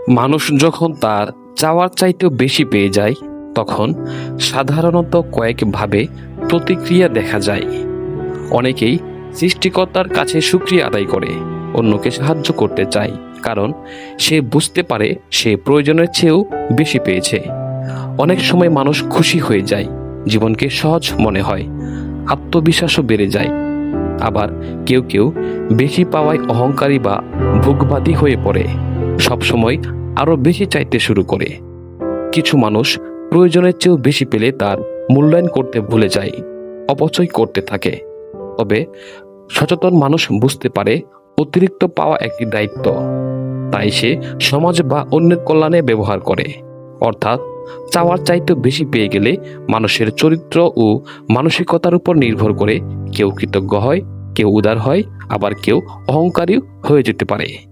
মানুষ যখন তার চাওয়ার চাইতেও বেশি পেয়ে যায় তখন সাধারণত কয়েকভাবে প্রতিক্রিয়া দেখা যায়। অনেকেই সৃষ্টিকর্তার কাছে শুকরিয়া আদায় করে, অন্যকে সাহায্য করতে চায়, কারণ সে বুঝতে পারে সে প্রয়োজনের চেয়েও বেশি পেয়েছে। অনেক সময় মানুষ খুশি হয়ে যায়, জীবনকে সহজ মনে হয়, আত্মবিশ্বাসও বেড়ে যায়। আবার কেউ কেউ বেশি পাওয়ায় অহংকারী বা ভোগবাদী হয়ে পড়ে, সবসময় আরো বেশি চাইতে শুরু করে। কিছু মানুষ প্রয়োজনের চেয়েও বেশি পেলে তার মূল্যায়ন করতে ভুলে যায়, অপচয় করতে থাকে। তবে সচেতন মানুষ বুঝতে পারে অতিরিক্ত পাওয়া একটি দায়িত্ব, তাই সে সমাজ বা অন্যের কল্যাণে ব্যবহার করে। অর্থাৎ চাওয়ার চাইতেও বেশি পেয়ে গেলে মানুষের চরিত্র ও মানসিকতার উপর নির্ভর করে কেউ কৃতজ্ঞ হয়, কেউ উদার হয়, আবার কেউ অহংকারী হয়ে যেতে পারে।